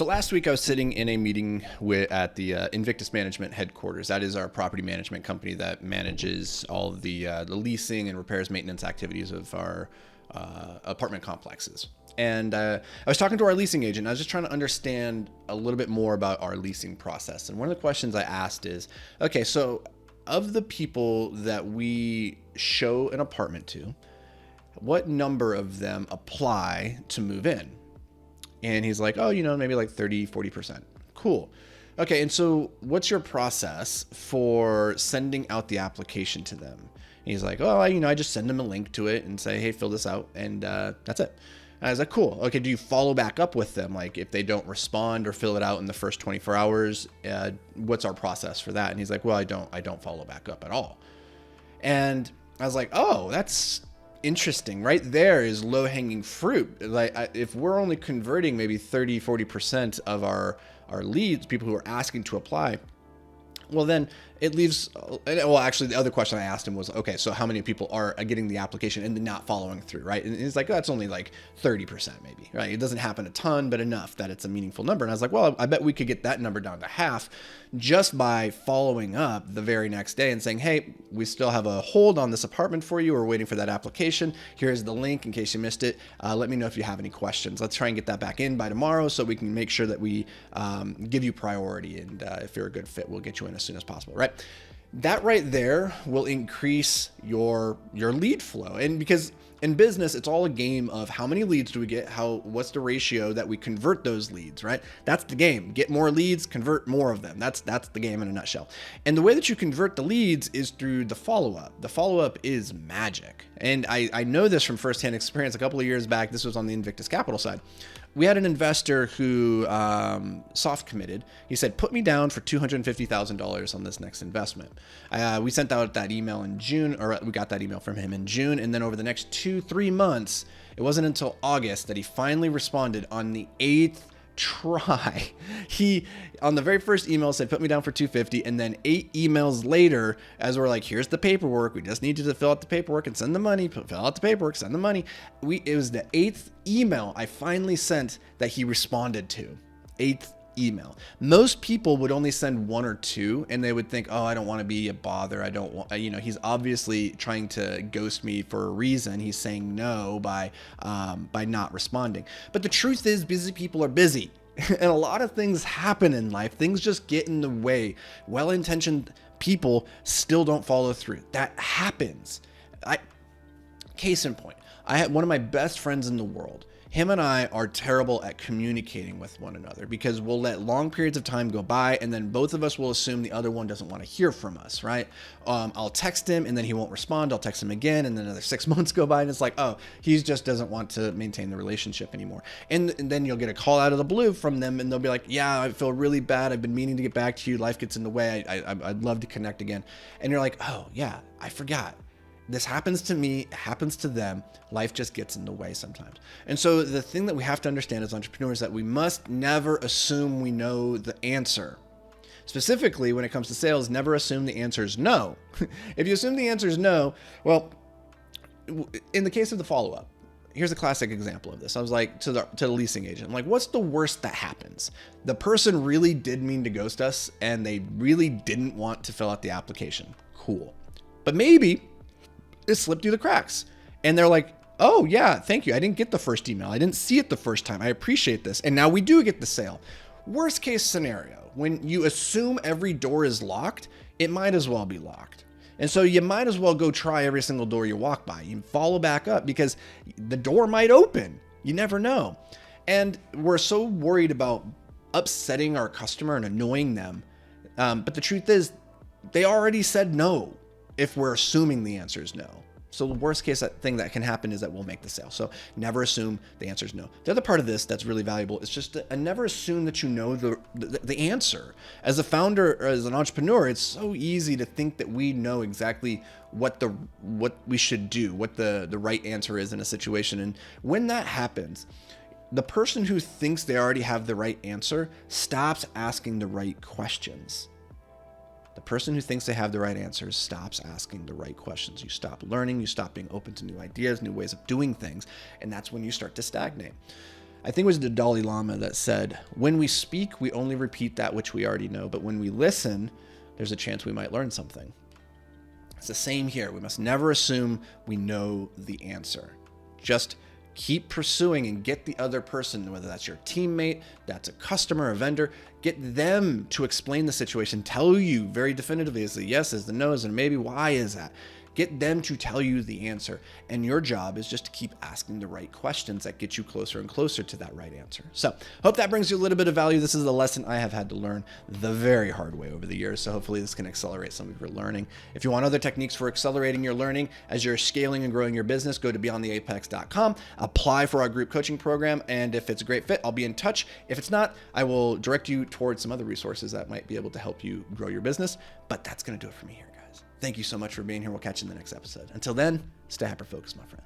So last week I was sitting in a meeting at the Invictus management headquarters. That is our property management company that manages all of the leasing and repairs maintenance activities of our apartment complexes. And I was talking to our leasing agent. I was just trying to understand a little bit more about our leasing process. And one of the questions I asked is, okay, so of the people that we show an apartment to, what number of them apply to move in? And he's like, oh, maybe like 30, 40%. Cool. Okay. And so what's your process for sending out the application to them? And he's like, oh, I just send them a link to it and say, hey, fill this out. And that's it. And I was like, cool. Okay. Do you follow back up with them? Like if they don't respond or fill it out in the first 24 hours, what's our process for that? And he's like, well, I don't follow back up at all. And I was like, oh, that's interesting. Right there is low hanging fruit. Like if we're only converting maybe 30, 40% of our leads, people who are asking to apply, well, then it leaves, well, actually the other question I asked him was, okay, so how many people are getting the application and not following through, right? And he's like, oh, that's only like 30% maybe, right? It doesn't happen a ton, but enough that it's a meaningful number. And I was like, well, I bet we could get that number down to half just by following up the very next day and saying, hey, we still have a hold on this apartment for you. We're waiting for that application. Here's the link in case you missed it. Let me know if you have any questions. Let's try and get that back in by tomorrow so we can make sure that we give you priority. And if you're a good fit, we'll get you in as soon as possible, right? That right there will increase your lead flow. And because in business, it's all a game of how many leads do we get? What's the ratio that we convert those leads, right? That's the game. Get more leads, convert more of them. That's the game in a nutshell. And the way that you convert the leads is through the follow-up. The follow-up is magic. And I know this from firsthand experience. A couple of years back, this was on the Invictus Capital side. We had an investor who soft committed. He said, put me down for $250,000 on this next investment. We sent out that email in June, or we got that email from him in June. And then over the next 2-3 months, it wasn't until August that he finally responded on the 8th try. He, on the very first email, said, put me down for 250. And then 8 emails later, as we're like, here's the paperwork. We just need you to fill out the paperwork and send the money. Fill out the paperwork, send the money. It was the 8th email I finally sent that he responded to. 8th email. Most people would only send 1 or 2 and they would think, oh, I don't want to be a bother. I don't want, he's obviously trying to ghost me for a reason. He's saying no by not responding. But the truth is, busy people are busy. And a lot of things happen in life. Things just get in the way. Well-intentioned people still don't follow through. That happens. Case in point, I had one of my best friends in the world. Him and I are terrible at communicating with one another because we'll let long periods of time go by and then both of us will assume the other one doesn't want to hear from us, right? I'll text him and then he won't respond. I'll text him again and then another 6 months go by and it's like, oh, he just doesn't want to maintain the relationship anymore. And then you'll get a call out of the blue from them and they'll be like, yeah, I feel really bad. I've been meaning to get back to you. Life gets in the way. I'd love to connect again. And you're like, oh yeah, I forgot. This happens to me, it happens to them. Life just gets in the way sometimes. And so the thing that we have to understand as entrepreneurs is that we must never assume we know the answer. Specifically, when it comes to sales, never assume the answer is no. If you assume the answer is no, well, in the case of the follow-up, here's a classic example of this. I was like to the leasing agent, I'm like, what's the worst that happens? The person really did mean to ghost us and they really didn't want to fill out the application. Cool. But maybe it slipped through the cracks. And they're like, oh yeah, thank you. I didn't get the first email. I didn't see it the first time. I appreciate this. And now we do get the sale. Worst case scenario, when you assume every door is locked, it might as well be locked. And so you might as well go try every single door you walk by. You follow back up because the door might open. You never know. And we're so worried about upsetting our customer and annoying them. But the truth is, they already said no. If we're assuming the answer is no. So the worst case thing that can happen is that we'll make the sale. So never assume the answer is no. The other part of this that's really valuable is just to never assume that you know the answer. As a founder or as an entrepreneur, it's so easy to think that we know exactly what we should do, what the right answer is in a situation. And when that happens, the person who thinks they already have the right answer stops asking the right questions. The person who thinks they have the right answers stops asking the right questions. You stop learning, you stop being open to new ideas, new ways of doing things, and that's when you start to stagnate. I think it was the Dalai Lama that said, when we speak, we only repeat that which we already know. But when we listen, there's a chance we might learn something. It's the same here. We must never assume we know the answer. Just keep pursuing and get the other person, whether that's your teammate, that's a customer, a vendor, get them to explain the situation, tell you very definitively, is the yes, is the no, is the maybe, why is that? Get them to tell you the answer. And your job is just to keep asking the right questions that get you closer and closer to that right answer. So hope that brings you a little bit of value. This is a lesson I have had to learn the very hard way over the years. So hopefully this can accelerate some of your learning. If you want other techniques for accelerating your learning as you're scaling and growing your business, go to beyondtheapex.com, apply for our group coaching program. And if it's a great fit, I'll be in touch. If it's not, I will direct you towards some other resources that might be able to help you grow your business. But that's going to do it for me here, guys. Thank you so much for being here. We'll catch you in the next episode. Until then, stay hyper-focused, my friend.